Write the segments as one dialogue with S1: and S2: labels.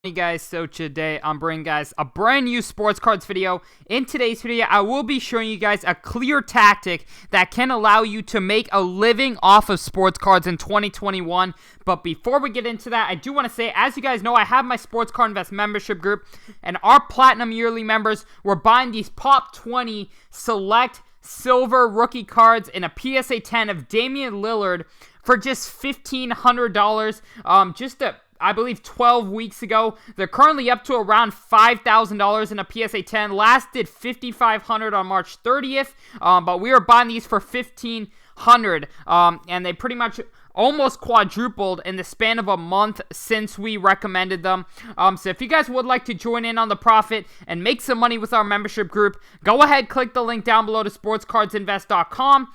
S1: Hey guys, so today I'm bringing guys a brand new sports cards video. In today's video, I will be showing you guys a clear tactic that can allow you to make a living off of sports cards in 2021. But before we get into that, I do want to say, as you guys know, I have my Sports Card Invest membership group, and our Platinum Yearly members were buying these Pop 20 Select Silver rookie cards in a PSA 10 of Damian Lillard for just $1,500. I believe 12 weeks ago. They're currently up to around $5,000 in a PSA 10. Last did $5,500 on March 30th, but we were buying these for $1,500, and they pretty much almost quadrupled in the span of a month since we recommended them. So if you guys would like to join in on the profit and make some money with our membership group, go ahead, click the link down below to sportscardsinvest.com.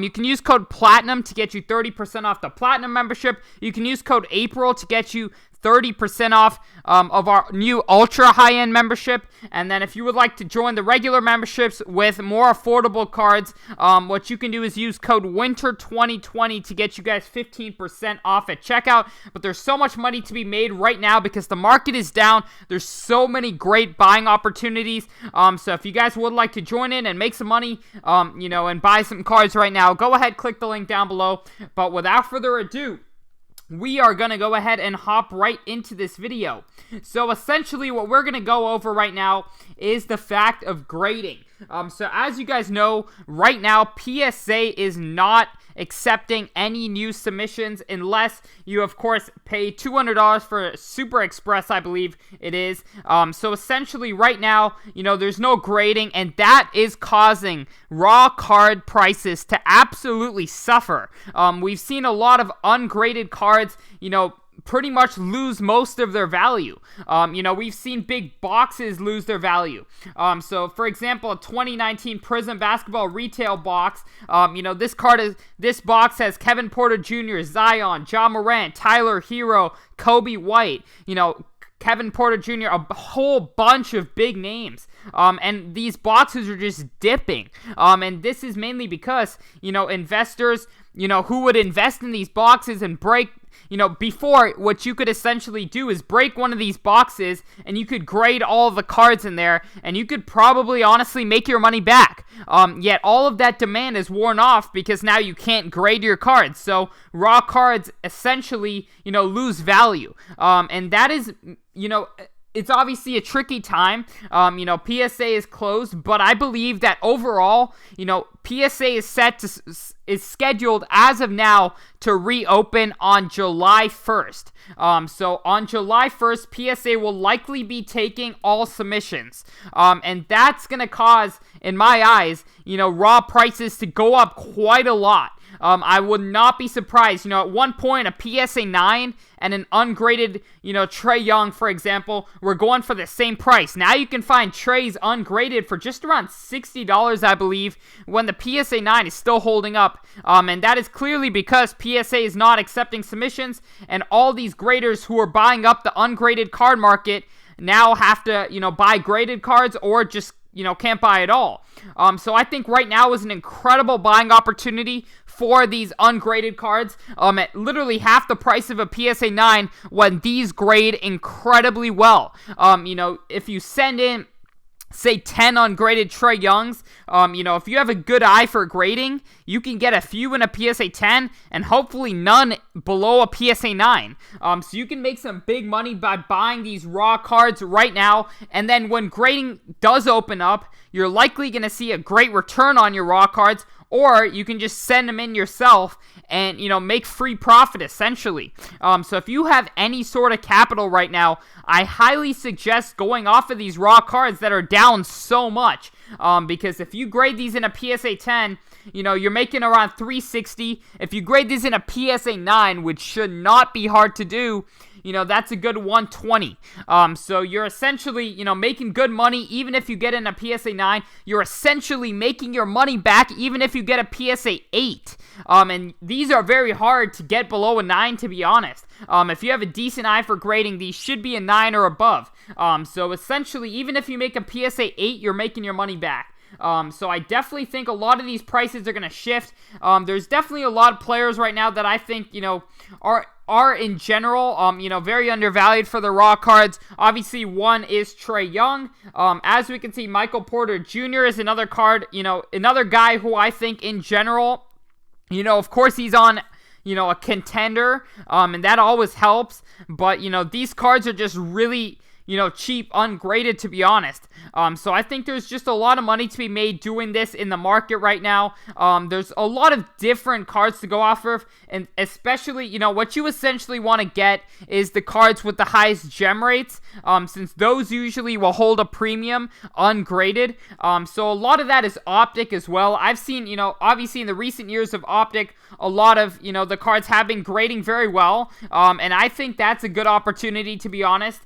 S1: You can use code PLATINUM to get you 30% off the Platinum membership. You can use code APRIL to get you 30% off of our new ultra high-end membership. And then if you would like to join the regular memberships with more affordable cards, what you can do is use code WINTER2020 to get you guys 15% off at checkout. But there's so much money to be made right now because the market is down. There's so many great buying opportunities. So if you guys would like to join in and make some money, and buy some cards right now, go ahead, click the link down below. But without further ado, we are going to go ahead and hop right into this video. So essentially what we're going to go over right now is the fact of grading. So as you guys know, right now PSA is not accepting any new submissions unless you of course pay $200 for Super Express, I believe it is. So essentially right now, there's no grading, and that is causing raw card prices to absolutely suffer. We've seen a lot of ungraded cards, pretty much lose most of their value. We've seen big boxes lose their value. So for example, a 2019 Prizm basketball retail box, this box has Kevin Porter Jr., Zion, Ja Morant, Tyler Hero, Kobe White, Kevin Porter Jr., a whole bunch of big names. And these boxes are just dipping. And this is mainly because, investors, who would invest in these boxes and break, before, what you could essentially do is break one of these boxes and you could grade all of the cards in there and you could probably honestly make your money back. Yet all of that demand is worn off because now you can't grade your cards. So raw cards essentially, lose value. And that is, it's obviously a tricky time. PSA is closed, but I believe that overall, PSA is scheduled as of now to reopen on July 1st. So on July 1st, PSA will likely be taking all submissions. And that's going to cause, in my eyes, raw prices to go up quite a lot. I would not be surprised. At one point, a PSA 9 and an ungraded, Trae Young, for example, were going for the same price. Now you can find Trae's ungraded for just around $60, I believe, when the PSA 9 is still holding up. And that is clearly because PSA is not accepting submissions, and all these graders who are buying up the ungraded card market now have to, buy graded cards or just can't buy at all. So I think right now is an incredible buying opportunity for these ungraded cards at literally half the price of a PSA 9 when these grade incredibly well. If you send in, say, 10 ungraded Trae Youngs, if you have a good eye for grading, you can get a few in a PSA 10 and hopefully none below a PSA 9. So you can make some big money by buying these raw cards right now, and then when grading does open up, you're likely going to see a great return on your raw cards, or you can just send them in yourself and, make free profit, essentially. So if you have any sort of capital right now, I highly suggest going off of these raw cards that are down so much. Because if you grade these in a PSA 10, you're making around $360. If you grade these in a PSA 9, which should not be hard to do, that's a good $120. So you're essentially, making good money even if you get in a PSA 9. You're essentially making your money back even if you get a PSA 8. And these are very hard to get below a 9, to be honest. If you have a decent eye for grading, these should be a 9 or above. So essentially, even if you make a PSA 8, you're making your money back. So I definitely think a lot of these prices are going to shift. There's definitely a lot of players right now that I think, are are in general, very undervalued for the raw cards. Obviously, one is Trae Young. As we can see, Michael Porter Jr. is another card, another guy who I think in general, of course he's on, a contender, and that always helps. But, these cards are just really, cheap, ungraded, to be honest. So I think there's just a lot of money to be made doing this in the market right now. There's a lot of different cards to go off of, and especially, what you essentially want to get is the cards with the highest gem rates, since those usually will hold a premium ungraded. So a lot of that is Optic as well. I've seen, obviously in the recent years of Optic, a lot of, the cards have been grading very well, and I think that's a good opportunity, to be honest.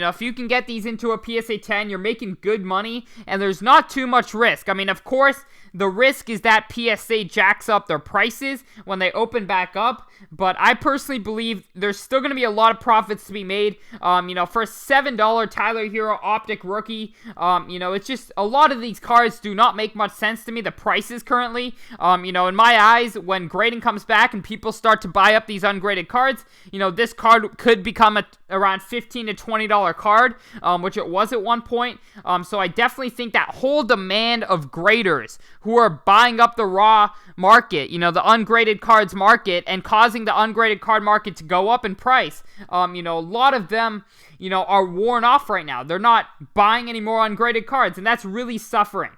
S1: If you can get these into a PSA 10, you're making good money, and there's not too much risk. I mean, of course, the risk is that PSA jacks up their prices when they open back up, but I personally believe there's still going to be a lot of profits to be made. For a $7 Tyler Hero Optic rookie, it's just a lot of these cards do not make much sense to me, the prices currently. In my eyes, when grading comes back and people start to buy up these ungraded cards, this card could become around $15 to $20 card, which it was at one point. So I definitely think that whole demand of graders who are buying up the raw market, the ungraded cards market, and causing the ungraded card market to go up in price, a lot of them, are worn off right now. They're not buying any more ungraded cards, and that's really suffering.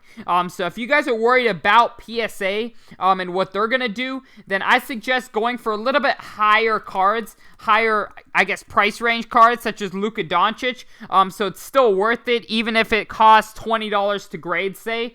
S1: So if you guys are worried about PSA and what they're going to do, then I suggest going for a little bit higher cards, higher, I guess, price range cards, such as Luka Doncic. So it's still worth it, even if it costs $20 to grade, say.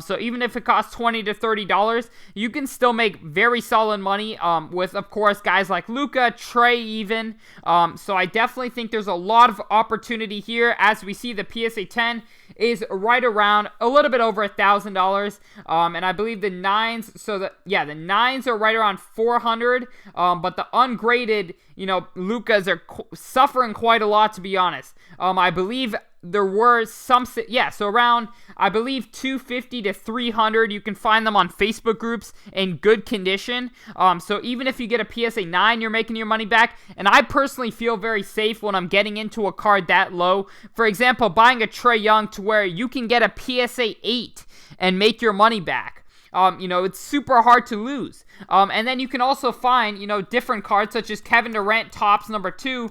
S1: So even if it costs $20 to $30, you can still make very solid money with, of course, guys like Luka, Trae even. So I definitely think there's a lot of opportunity here. As we see, the PSA 10 is right around a little bit over $1,000, and I believe the 9s, the 9s are right around 400, but the ungraded, Lukas are suffering quite a lot, to be honest. I believe there were some, so around, I believe, 250 to 300. You can find them on Facebook groups in good condition. So even if you get a PSA 9, you're making your money back. And I personally feel very safe when I'm getting into a card that low. For example, buying a Trae Young to where you can get a PSA 8 and make your money back. It's super hard to lose. And then you can also find, different cards such as Kevin Durant Topps number 2,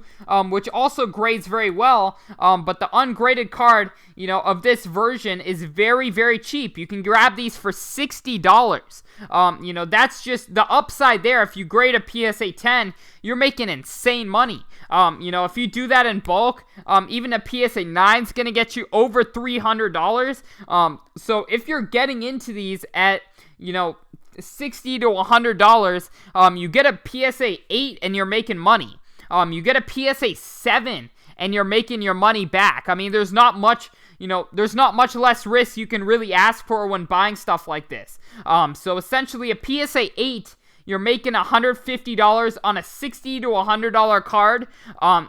S1: which also grades very well. But the ungraded card, of this version is very, very cheap. You can grab these for $60. That's just the upside there. If you grade a PSA 10, you're making insane money. If you do that in bulk, even a PSA 9 is going to get you over $300. So if you're getting into these at, $60 to $100, you get a PSA 8 and you're making money. You get a PSA 7 and you're making your money back. I mean, there's not much less risk you can really ask for when buying stuff like this. So essentially a PSA 8, you're making $150 on a $60 to $100 card.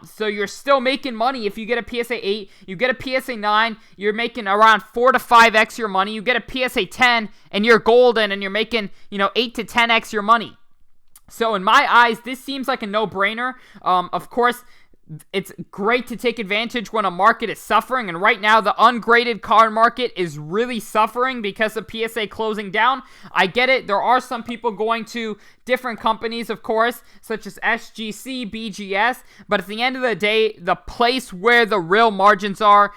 S1: So you're still making money if you get a PSA 8. You get a PSA 9, you're making around 4 to 5x your money. You get a PSA 10, and you're golden, and you're making, 8 to 10x your money. So in my eyes, this seems like a no-brainer. Of course, it's great to take advantage when a market is suffering, and right now the ungraded card market is really suffering because of PSA closing down. I get it. There are some people going to different companies, of course, such as SGC, BGS, but at the end of the day, the place where the real margins are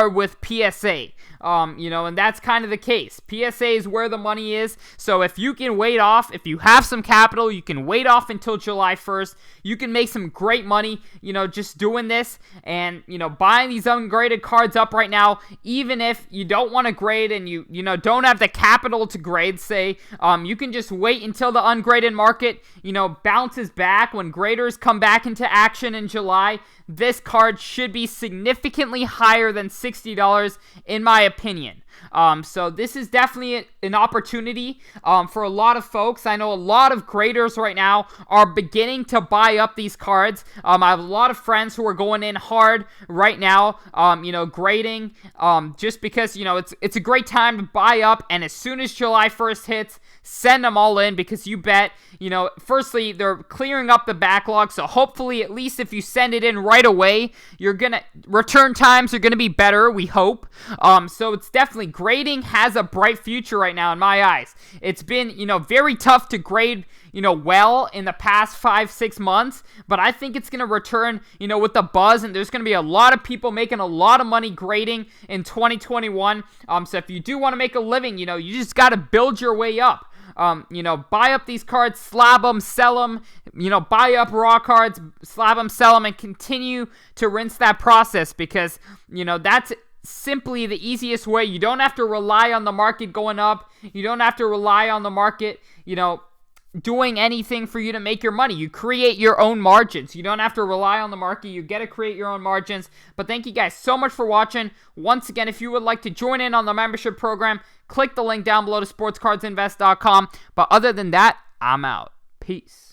S1: with PSA. And that's kind of the case. PSA is where the money is. So if you can wait off, if you have some capital, you can wait off until July 1st. You can make some great money, just doing this and, buying these ungraded cards up right now. Even if you don't want to grade and you don't have the capital to grade, say, you can just wait until the ungraded market, bounces back. When graders come back into action in July, this card should be significantly higher than $60 in my opinion. So this is definitely an opportunity for a lot of folks. I know a lot of graders right now are beginning to buy up these cards. I have a lot of friends who are going in hard right now, grading, just because, it's a great time to buy up, and as soon as July 1st hits, send them all in, because you bet, firstly, they're clearing up the backlog, so hopefully, at least if you send it in right away, return times are gonna be better, we hope. So it's definitely, grading has a bright future right now in my eyes. It's been, very tough to grade, well in the past 5-6 months, but I think it's gonna return, with the buzz, and there's gonna be a lot of people making a lot of money grading in 2021. So if you do want to make a living, you just got to build your way up. Buy up these cards, slab them, sell them, buy up raw cards, slab them, sell them, and continue to rinse that process, because, that's simply the easiest way. You don't have to rely on the market going up. You don't have to rely on the market, doing anything for you to make your money. You create your own margins. You don't have to rely on the market. You get to create your own margins. But thank you guys so much for watching. Once again, if you would like to join in on the membership program, click the link down below to sportscardsinvest.com. But other than that, I'm out. Peace.